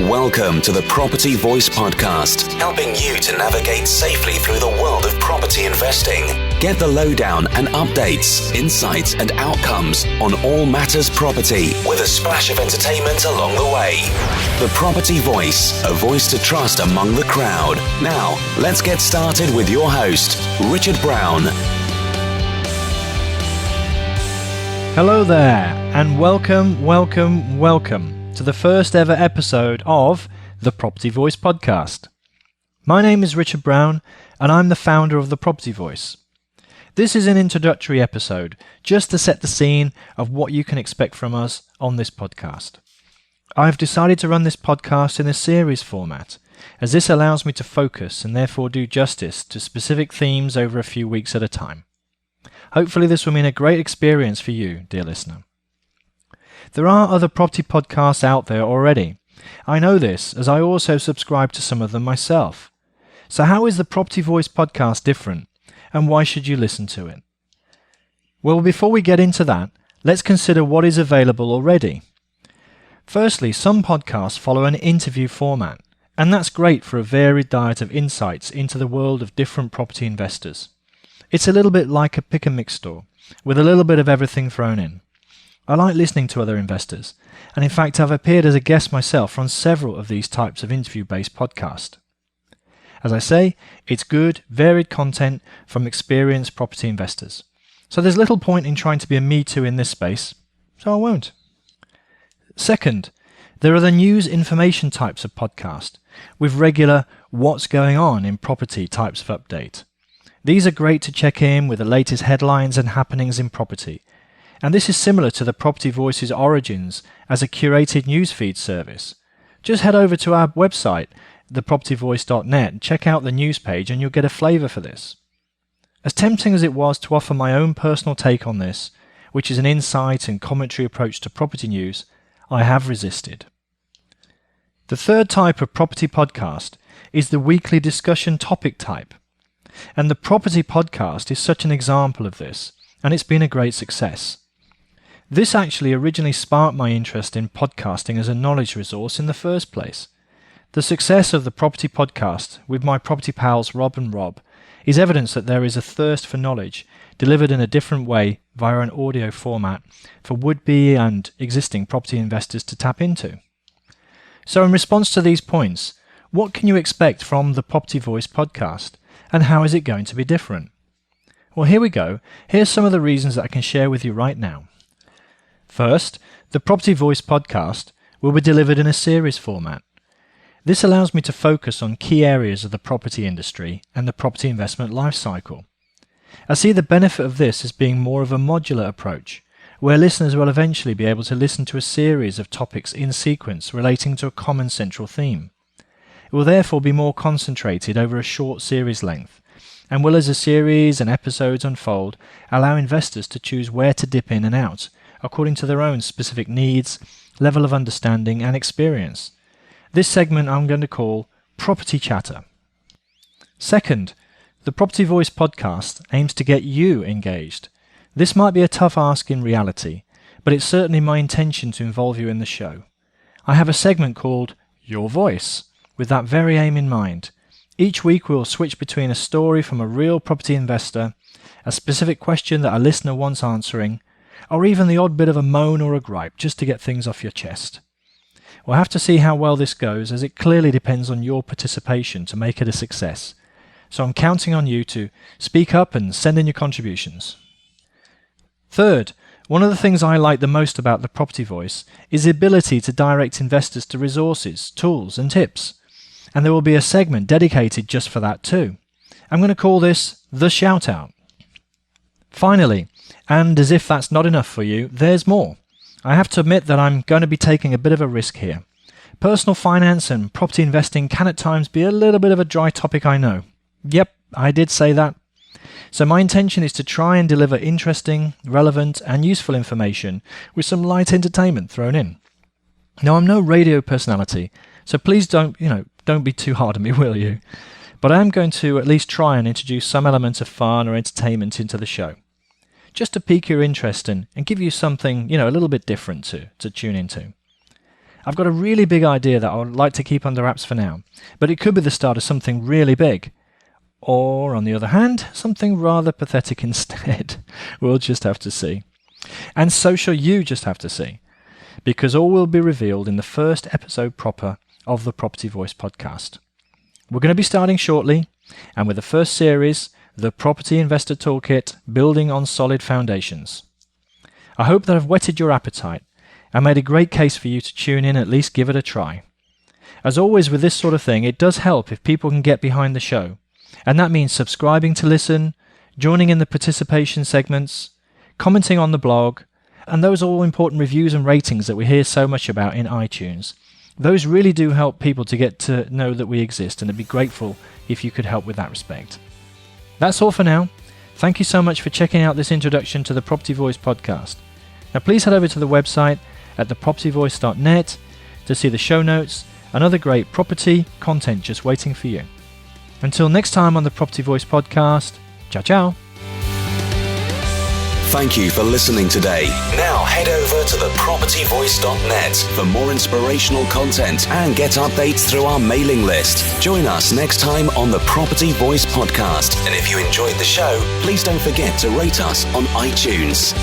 Welcome to the Property Voice Podcast, helping you to navigate safely through the world of property investing. Get the lowdown and updates, insights and outcomes on all matters property with a splash of entertainment along the way. The Property Voice, a voice to trust among the crowd. Now, let's get started with your host, Richard Brown. Hello there, and welcome to the first ever episode of the Property Voice Podcast. My name is Richard Brown, and I'm the founder of the Property Voice. This is an introductory episode, just to set the scene of what you can expect from us on this podcast. I've decided to run this podcast in a series format, as this allows me to focus and therefore do justice to specific themes over a few weeks at a time. Hopefully this will mean a great experience for you, dear listener. There are other property podcasts out there already. I know this, as I also subscribe to some of them myself. So how is the Property Voice podcast different, and why should you listen to it? Well, before we get into that, let's consider what is available already. Firstly, some podcasts follow an interview format, and that's great for a varied diet of insights into the world of different property investors. It's a little bit like a pick and mix store, with a little bit of everything thrown in. I like listening to other investors, and in fact I've appeared as a guest myself on several of these types of interview-based podcasts. As I say, it's good, varied content from experienced property investors. So there's little point in trying to be a me too in this space, so I won't. Second, there are the news information types of podcast, with regular what's going on in property types of update. These are great to check in with the latest headlines and happenings in property. And this is similar to the Property Voice's origins as a curated newsfeed service. Just head over to our website, thepropertyvoice.net, and check out the news page and you'll get a flavour for this. As tempting as it was to offer my own personal take on this, which is an insight and commentary approach to property news, I have resisted. The third type of property podcast is the weekly discussion topic type. And the Property Podcast is such an example of this, and it's been a great success. This actually originally sparked my interest in podcasting as a knowledge resource in the first place. The success of the Property Podcast with my property pals Rob and Rob is evidence that there is a thirst for knowledge delivered in a different way via an audio format for would-be and existing property investors to tap into. So in response to these points, what can you expect from the Property Voice podcast, and how is it going to be different? Well, here we go. Here's some of the reasons that I can share with you right now. First, the Property Voice podcast will be delivered in a series format. This allows me to focus on key areas of the property industry and the property investment life cycle. I see the benefit of this as being more of a modular approach, where listeners will eventually be able to listen to a series of topics in sequence relating to a common central theme. It will therefore be more concentrated over a short series length, and will, as a series and episodes unfold, allow investors to choose where to dip in and out, according to their own specific needs, level of understanding and experience. This segment I'm going to call Property Chatter. Second, the Property Voice podcast aims to get you engaged. This might be a tough ask in reality, but it's certainly my intention to involve you in the show. I have a segment called Your Voice, with that very aim in mind. Each week we'll switch between a story from a real property investor, a specific question that a listener wants answering, or even the odd bit of a moan or a gripe just to get things off your chest. We'll have to see how well this goes, as it clearly depends on your participation to make it a success. So I'm counting on you to speak up and send in your contributions. Third, one of the things I like the most about the Property Voice is the ability to direct investors to resources, tools and tips. And there will be a segment dedicated just for that too. I'm going to call this The Shout Out. Finally, and as if that's not enough for you, there's more. I have to admit that I'm going to be taking a bit of a risk here. Personal finance and property investing can at times be a little bit of a dry topic, I know. Yep, I did say that. So my intention is to try and deliver interesting, relevant and useful information with some light entertainment thrown in. Now, I'm no radio personality, so please don't be too hard on me, will you? But I am going to at least try and introduce some element of fun or entertainment into the show, just to pique your interest and give you something, a little bit different to tune into. I've got a really big idea that I would like to keep under wraps for now, but it could be the start of something really big. Or, on the other hand, something rather pathetic instead. We'll just have to see. And so shall you just have to see, because all will be revealed in the first episode proper of the Property Voice podcast. We're going to be starting shortly, and with the first series, the Property Investor Toolkit, Building on Solid Foundations. I hope that I've whetted your appetite and made a great case for you to tune in and at least give it a try. As always with this sort of thing, it does help if people can get behind the show, and that means subscribing to listen, joining in the participation segments, commenting on the blog, and those all-important reviews and ratings that we hear so much about in iTunes. Those really do help people to get to know that we exist, and I'd be grateful if you could help with that respect. That's all for now. Thank you so much for checking out this introduction to the Property Voice podcast. Now please head over to the website at thepropertyvoice.net to see the show notes and other great property content just waiting for you. Until next time on the Property Voice podcast, ciao ciao. Thank you for listening today. Now head over to thepropertyvoice.net for more inspirational content and get updates through our mailing list. Join us next time on the Property Voice podcast. And if you enjoyed the show, please don't forget to rate us on iTunes.